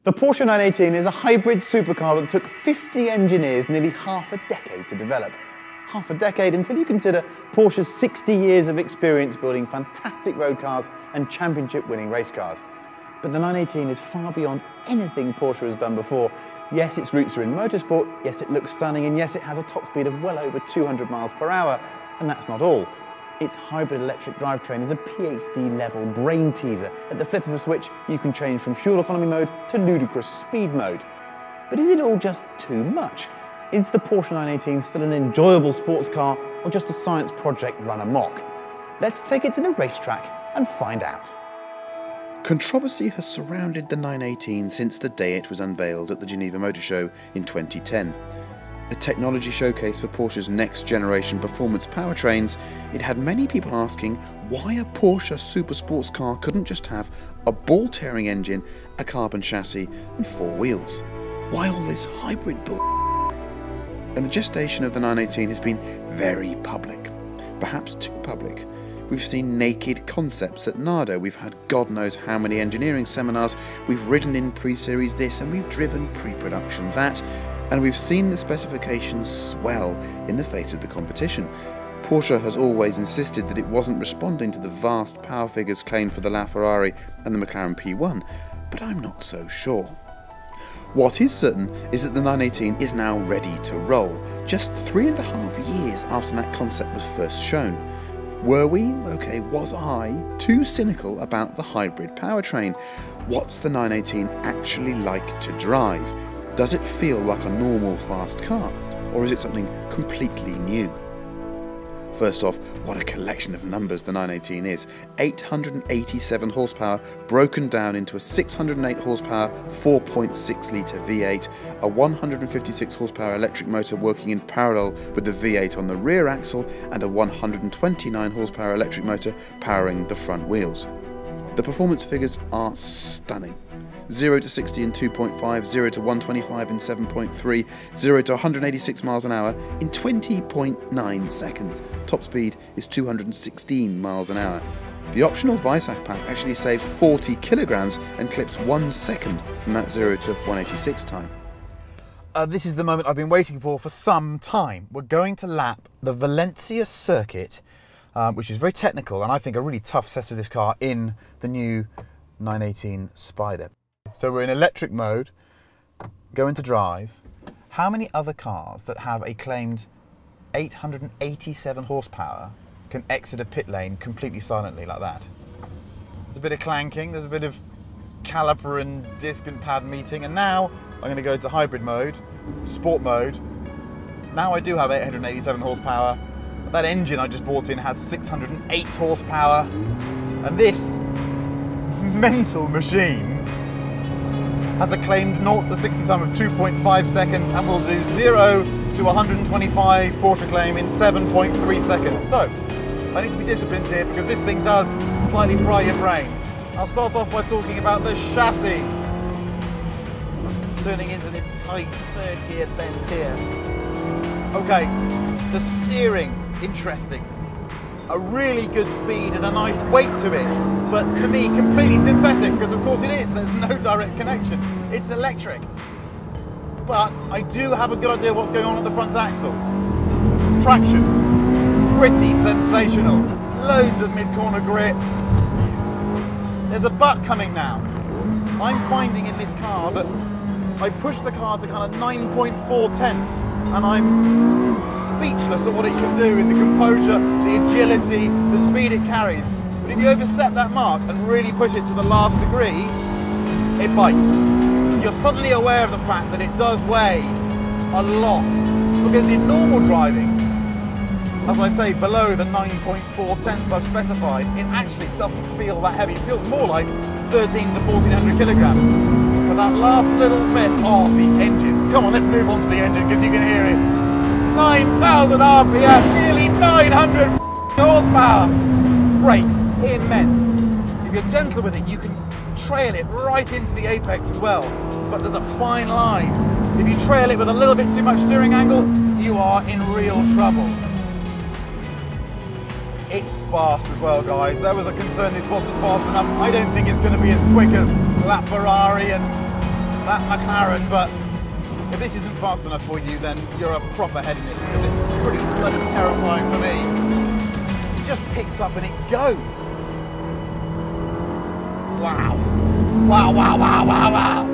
The Porsche 918 is a hybrid supercar that took 50 engineers nearly half a decade to develop. Half a decade until you consider Porsche's 60 years of experience building fantastic road cars and championship-winning race cars. But the 918 is far beyond anything Porsche has done before. Yes, its roots are in motorsport, yes, it looks stunning, and yes, it has a top speed of well over 200 miles per hour, and that's not all. Its hybrid electric drivetrain is a PhD-level brain teaser. At the flip of a switch, you can change from fuel economy mode to ludicrous speed mode. But is it all just too much? Is the Porsche 918 still an enjoyable sports car or just a science project run amok? Let's take it to the racetrack and find out. Controversy has surrounded the 918 since the day it was unveiled at the Geneva Motor Show in 2010. A technology showcase for Porsche's next-generation performance powertrains, it had many people asking why a Porsche super sports car couldn't just have a ball-tearing engine, a carbon chassis and 4 wheels. Why all this hybrid bull? And the gestation of the 918 has been very public, perhaps too public. We've seen naked concepts at NADA, we've had God knows how many engineering seminars, we've ridden in pre-series this and we've driven pre-production that, and we've seen the specifications swell in the face of the competition. Porsche has always insisted that it wasn't responding to the vast power figures claimed for the LaFerrari and the McLaren P1, but I'm not so sure. What is certain is that the 918 is now ready to roll, just 3.5 years after that concept was first shown. Were we, was I, too cynical about the hybrid powertrain? What's the 918 actually like to drive? Does it feel like a normal fast car, or is it something completely new? First off, what a collection of numbers the 918 is. 887 horsepower broken down into a 608 horsepower 4.6 litre V8, a 156 horsepower electric motor working in parallel with the V8 on the rear axle, and a 129 horsepower electric motor powering the front wheels. The performance figures are stunning. 0 to 60 in 2.5, 0 to 125 in 7.3, 0 to 186 miles an hour in 20.9 seconds. Top speed is 216 miles an hour. The optional Weissach pack actually saves 40 kilograms and clips 1 second from that 0 to 186 time. This is the moment I've been waiting for some time. We're going to lap the Valencia circuit, which is very technical and I think a really tough set of this car in the new 918 Spider. So we're in electric mode, going to drive. How many other cars that have a claimed 887 horsepower can exit a pit lane completely silently like that? There's a bit of clanking, there's a bit of caliper and disc and pad meeting, and now I'm going to go to hybrid mode, sport mode. Now I do have 887 horsepower. That engine I just bought in has 608 horsepower, and this mental machine has a claimed 0 to 60 time of 2.5 seconds and will do 0 to 125 Porsche claim in 7.3 seconds. So, I need to be disciplined here because this thing does slightly fry your brain. I'll start off by talking about the chassis. Turning into this tight third gear bend here. Okay, the steering, interesting. A really good speed and a nice weight to it, but to me completely synthetic, because of course it is, there's no direct connection. It's electric. But I do have a good idea what's going on at the front axle. Traction, pretty sensational. Loads of mid-corner grip. There's a butt coming now. I'm finding in this car that I push the car to kind of 9.4 tenths and I'm speechless at what it can do in the composure, the agility, the speed it carries. But if you overstep that mark and really push it to the last degree, it bites. You're suddenly aware of the fact that it does weigh a lot. Because in normal driving, as I say, below the 9.4 tenths I've specified, it actually doesn't feel that heavy. It feels more like 13 to 1400 kilograms. But that last little bit of the engine, come on, let's move on to the engine because you can hear it. 9,000 RPM, nearly 900 horsepower. Brakes, immense. If you're gentle with it, you can trail it right into the apex as well. But there's a fine line. If you trail it with a little bit too much steering angle, you are in real trouble. It's fast as well, guys. There was a concern this wasn't fast enough. I don't think it's going to be as quick as LaFerrari and that McLaren, but if this isn't fast enough for you, then you're a proper hedonist, because it's pretty bloody terrifying for me. It just picks up and it goes. Wow. Wow, wow, wow, wow, wow.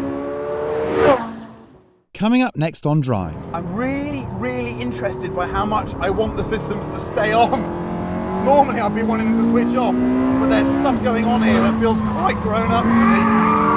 Coming up next on Drive. I'm really interested by how much I want the systems to stay on. Normally I'd be wanting them to switch off, but there's stuff going on here that feels quite grown up to me.